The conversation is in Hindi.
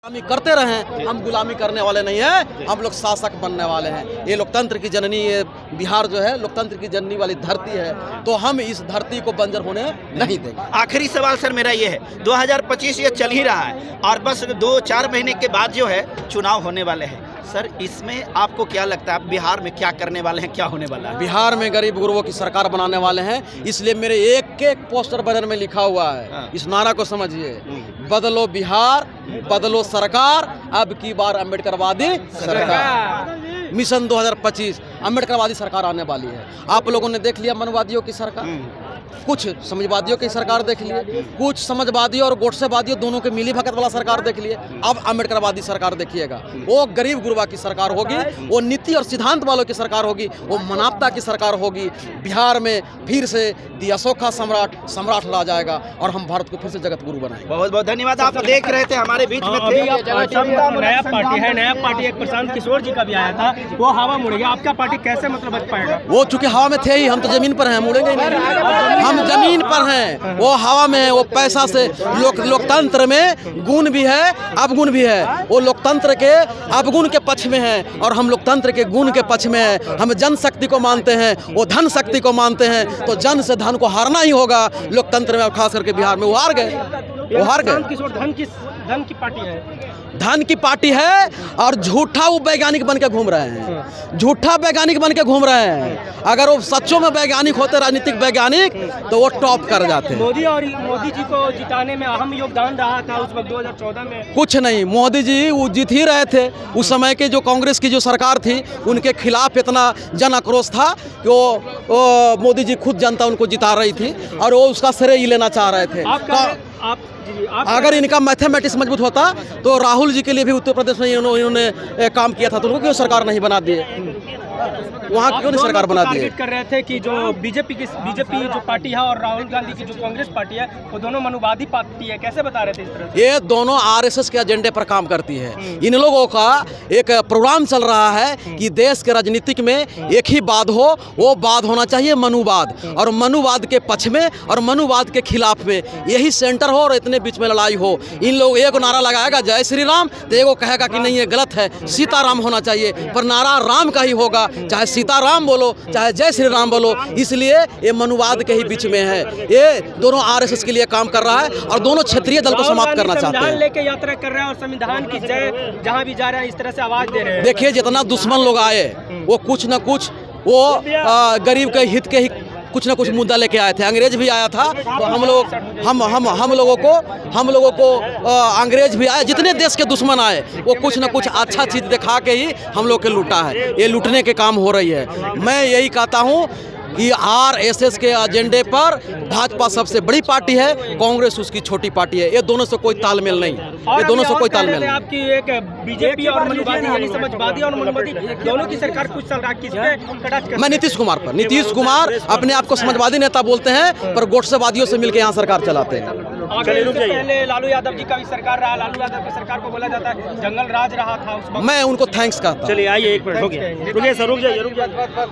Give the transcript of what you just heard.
गुलामी करते रहें, हम गुलामी करने वाले नहीं हैं, हम लोग शासक बनने वाले हैं। ये लोकतंत्र की जननी, ये बिहार जो है लोकतंत्र की जननी वाली धरती है, तो हम इस धरती को बंजर होने नहीं देंगे। आखिरी सवाल सर मेरा ये है, 2025 ये चल ही रहा है और बस 2-4 महीने के बाद जो है चुनाव होने वाले हैं। सर इसमें आपको क्या लगता है, आप बिहार में क्या करने वाले हैं, क्या होने वाला है? बिहार में गरीब गुरुओं की सरकार बनाने वाले हैं, इसलिए मेरे एक एक पोस्टर बैनर में लिखा हुआ है, इस नारा को समझिए, बदलो बिहार, बदलो सरकार, अब की बार अम्बेडकरवादी सरकार। मिशन 2025 अम्बेडकरवादी सरकार आने वाली है। आप लोगों ने देख लिया मनवादियों की सरकार, कुछ समझवादियों की सरकार देख लिए, कुछ समझवादियों और गोडसेवादियों दोनों के मिली भगत वाला सरकार देख लिए, अब अम्बेडकरवादी सरकार देखिएगा। वो गरीब गुरबा की सरकार होगी, वो नीति और सिद्धांत वालों की सरकार होगी, वो मानवता की सरकार होगी। बिहार में फिर से दी अशोक का सम्राट ला जाएगा और हम भारत को फिर से जगत गुरु बनाएंगे। बहुत बहुत धन्यवाद। आप देख रहे थे हमारे बीच में थे। नया पार्टी है, नया पार्टी एक प्रशांत किशोर जी का भी आया था, वो हवा मुड़ गया। आपका पार्टी कैसे मतलब बच पाएगा? वो चूंकि हवा में थे ही, हम तो जमीन पर हैं, मुड़ेंगे ही नहीं। हम जमीन पर हैं, वो हवा में है, वो पैसा से। लोकतंत्र में गुण भी है, अवगुण भी है। वो लोकतंत्र के अवगुण के पक्ष में है और हम लोकतंत्र के गुण के पक्ष में है। हम जनशक्ति को मानते हैं, वो धन शक्ति को मानते हैं, तो जन से धन को हारना ही होगा लोकतंत्र में। खास करके बिहार में वो हार गए, वो हार गए। किशोर धन की पार्टी है, धन की पार्टी है और झूठा वो वैज्ञानिक बन के घूम रहे हैं, झूठा वैज्ञानिक बन के घूम रहे हैं। अगर वो सच्चों में वैज्ञानिक होते, राजनीतिक वैज्ञानिक, तो वो टॉप कर जाते। मोदी जी को जिताने में अहम योगदान रहा था उस वक्त 2014 में। कुछ नहीं, मोदी जी वो जीत ही रहे थे। उस समय के जो कांग्रेस की जो सरकार थी, उनके खिलाफ इतना जन आक्रोश था कि वो मोदी जी खुद जनता उनको जिता रही थी और वो उसका श्रेय ही लेना चाह रहे थे। अगर इनका मैथमेटिक्स मजबूत होता तो राहुल जी के लिए भी उत्तर प्रदेश में इन्होंने काम किया था, तो उनको क्यों सरकार नहीं बना दिए? वहाँ क्यों नहीं सरकार बना दिए? कर रहे थे कि जो बीजेपी जो पार्टी है और राहुल गांधी की जो कांग्रेस पार्टी है, वो दोनों मनुवादी पार्टी है, कैसे बता रहे थे इस तरह? ये दोनों आरएसएस के एजेंडे पर काम करती है। इन लोगों का एक प्रोग्राम चल रहा है कि देश के राजनीतिक में एक ही वाद हो, वो वाद होना चाहिए मनुवाद, और मनुवाद के पक्ष में और मनुवाद के खिलाफ में यही सेंटर हो और इतने बीच में लड़ाई हो। इन लोग एक नारा लगाएगा जय श्री राम, तो एगो कहेगा कि नहीं ये गलत है, सीताराम होना चाहिए, पर नारा राम का ही होगा, चाहे सीताराम बोलो चाहे जय श्री राम बोलो। इसलिए ये मनुवाद के ही बीच में है। ये दोनों आरएसएस के लिए काम कर रहा है और दोनों क्षेत्रीय दल को समाप्त करना चाहते हैं। लेके यात्रा कर रहे हैं और संविधान की जय जहां भी जा रहे हैं इस तरह से आवाज दे रहे हैं। देखिए, जितना दुश्मन लोग आए वो कुछ न कुछ वो गरीब के हित के ही कुछ न कुछ मुद्दा लेके आए थे। अंग्रेज भी आया था, तो हम लोगों को अंग्रेज भी आए, जितने देश के दुश्मन आए वो कुछ न कुछ अच्छा चीज़ दिखा के ही हम लोग के लूटा है। ये लूटने के काम हो रही है। मैं यही कहता हूँ कि आरएसएस के एजेंडे पर भाजपा सबसे बड़ी पार्टी है, कांग्रेस उसकी छोटी पार्टी है। ये दोनों से कोई तालमेल नहीं, ये दोनों से कोई तालमेल नहीं। आपकी एक बीजेपी और मनुवादी यानी समाजवादी और मनुवादी दोनों की सरकार कुछ चल रहा है, किस पे कटाक्ष? मैं नीतीश कुमार पर। नीतीश कुमार अपने आप को समाजवादी नेता बोलते हैं, पर गोडसेवादियों से मिलकर यहाँ सरकार चलाते हैं। पहले लालू यादव जी का भी सरकार रहा, लालू यादव की सरकार को बोला जाता है जंगल राज रहा था उस वक्त। मैं उनको थैंक्स कहता हूँ। चलिए आइए, एक मिनट हो गया, रुकिए सर, रुक जाइए।